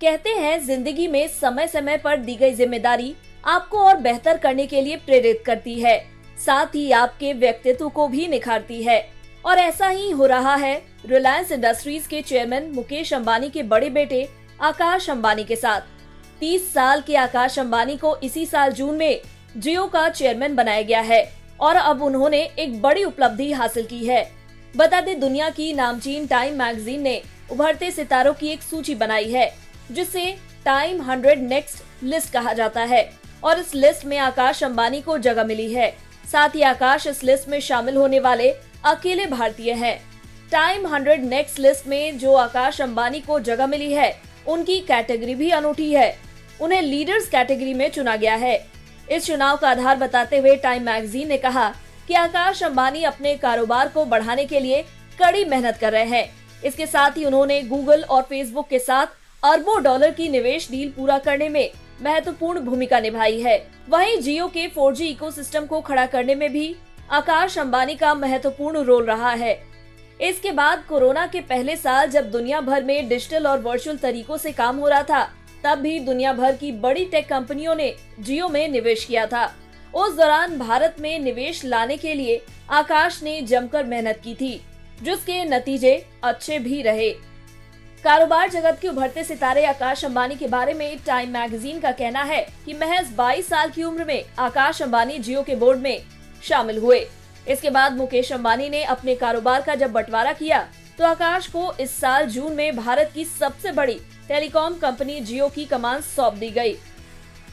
कहते हैं जिंदगी में समय समय पर दी गई जिम्मेदारी आपको और बेहतर करने के लिए प्रेरित करती है, साथ ही आपके व्यक्तित्व को भी निखारती है। और ऐसा ही हो रहा है रिलायंस इंडस्ट्रीज के चेयरमैन मुकेश अंबानी के बड़े बेटे आकाश अंबानी के साथ। 30 साल के आकाश अंबानी को इसी साल जून में जियो का चेयरमैन बनाया गया है और अब उन्होंने एक बड़ी उपलब्धि हासिल की है। बता दें, दुनिया की नामचीन टाइम मैगजीन ने उभरते सितारों की एक सूची बनाई है जिसे टाइम 100 नेक्स्ट लिस्ट कहा जाता है और इस लिस्ट में आकाश अंबानी को जगह मिली है। साथ ही आकाश इस लिस्ट में शामिल होने वाले अकेले भारतीय हैं। टाइम 100 नेक्स्ट लिस्ट में जो आकाश अंबानी को जगह मिली है उनकी कैटेगरी भी अनूठी है। उन्हें लीडर्स कैटेगरी में चुना गया है। इस चुनाव का आधार बताते हुए टाइम मैगजीन ने कहा कि आकाश अंबानी अपने कारोबार को बढ़ाने के लिए कड़ी मेहनत कर रहे हैं। इसके साथ ही उन्होंने गूगल और फेसबुक के साथ अरबों डॉलर की निवेश डील पूरा करने में महत्वपूर्ण भूमिका निभाई है। वहीं जियो के 4G इकोसिस्टम को खड़ा करने में भी आकाश अंबानी का महत्वपूर्ण रोल रहा है। इसके बाद कोरोना के पहले साल जब दुनिया भर में डिजिटल और वर्चुअल तरीकों से काम हो रहा था, तब भी दुनिया भर की बड़ी टेक कंपनियों ने जियो में निवेश किया था। उस दौरान भारत में निवेश लाने के लिए आकाश ने जमकर मेहनत की थी, जिसके नतीजे अच्छे भी रहे। कारोबार जगत के उभरते सितारे आकाश अंबानी के बारे में टाइम मैगजीन का कहना है कि महज 22 साल की उम्र में आकाश अंबानी जियो के बोर्ड में शामिल हुए। इसके बाद मुकेश अंबानी ने अपने कारोबार का जब बंटवारा किया तो आकाश को इस साल जून में भारत की सबसे बड़ी टेलीकॉम कंपनी जियो की कमान सौंप दी गई।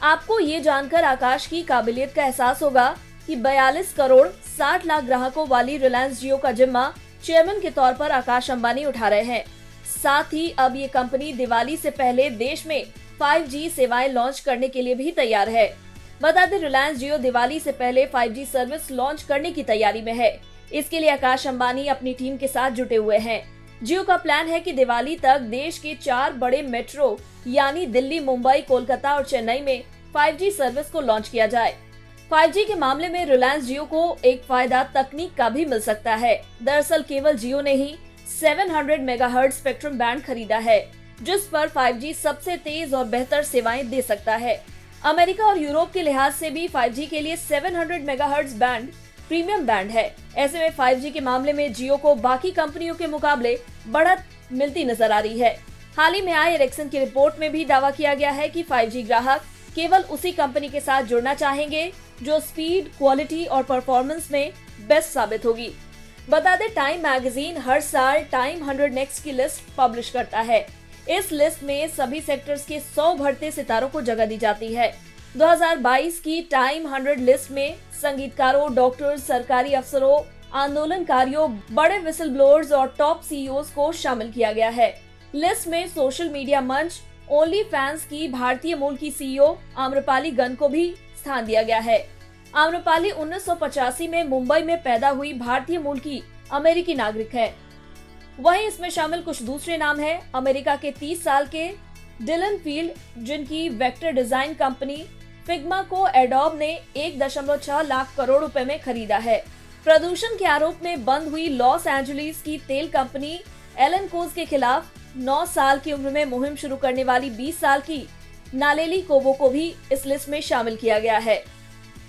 आपको ये जानकर आकाश की काबिलियत का एहसास होगा कि 42 करोड़ 60 लाख ग्राहकों वाली रिलायंस जियो का जिम्मा चेयरमैन के तौर पर आकाश अंबानी उठा रहे हैं। साथ ही अब ये कंपनी दिवाली से पहले देश में 5G सेवाएं लॉन्च करने के लिए भी तैयार है। बता दें, रिलायंस जियो दिवाली से पहले 5G सर्विस लॉन्च करने की तैयारी में है। इसके लिए आकाश अंबानी अपनी टीम के साथ जुटे हुए हैं। जियो का प्लान है कि दिवाली तक देश के 4 बड़े मेट्रो यानी दिल्ली, मुंबई, कोलकाता और चेन्नई में 5G सर्विस को लॉन्च किया जाए। 5G के मामले में रिलायंस जियो को एक फायदा तकनीक का भी मिल सकता है। दरअसल केवल जियो ने ही 700 मेगाहर्ट्ज स्पेक्ट्रम बैंड खरीदा है, जिस पर 5G सबसे तेज और बेहतर सेवाएं दे सकता है। अमेरिका और यूरोप के लिहाज से भी 5G के लिए 700 मेगाहर्ट्ज बैंड प्रीमियम बैंड है। ऐसे में 5G के मामले में जियो को बाकी कंपनियों के मुकाबले बढ़त मिलती नजर आ रही है। हाल ही में आई एरिक्सन की रिपोर्ट में भी दावा किया गया है कि 5G ग्राहक केवल उसी कंपनी के साथ जुड़ना चाहेंगे जो स्पीड, क्वालिटी और परफॉर्मेंस में बेस्ट साबित होगी। बता दें, टाइम मैगजीन हर साल टाइम 100 नेक्स्ट की लिस्ट पब्लिश करता है। इस लिस्ट में सभी सेक्टर्स के 100 उभरते सितारों को जगह दी जाती है। 2022 की टाइम 100 लिस्ट में संगीतकारों, डॉक्टर्स, सरकारी अफसरों, आंदोलनकारियों, बड़े विसल ब्लोअर्स और टॉप सीईओज को शामिल किया गया है। लिस्ट में सोशल मीडिया मंच ओनली फैंस की भारतीय मूल की सीईओ आम्रपाली गन को भी स्थान दिया गया है। आम्रपाली 1985 में मुंबई में पैदा हुई भारतीय मूल की अमेरिकी नागरिक है। वहीं इसमें शामिल कुछ दूसरे नाम हैं। अमेरिका के 30 साल के डिलन फील्ड, जिनकी वेक्टर डिजाइन कंपनी फिग्मा को एडोब ने 1.6 लाख करोड़ रुपए में खरीदा है। प्रदूषण के आरोप में बंद हुई लॉस एंजलिस की तेल कंपनी एलेनकोज के खिलाफ 9 साल की उम्र में मुहिम शुरू करने वाली 20 साल की नालेली कोबो को भी इस लिस्ट में शामिल किया गया है।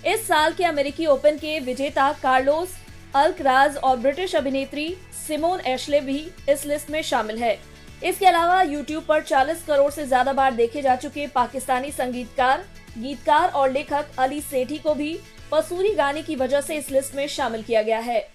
इस साल के अमेरिकी ओपन के विजेता कार्लोस अल्कराज और ब्रिटिश अभिनेत्री सिमोन एशले भी इस लिस्ट में शामिल है। इसके अलावा यूट्यूब पर 40 करोड़ से ज्यादा बार देखे जा चुके पाकिस्तानी संगीतकार, गीतकार और लेखक अली सेठी को भी पसूरी गाने की वजह से इस लिस्ट में शामिल किया गया है।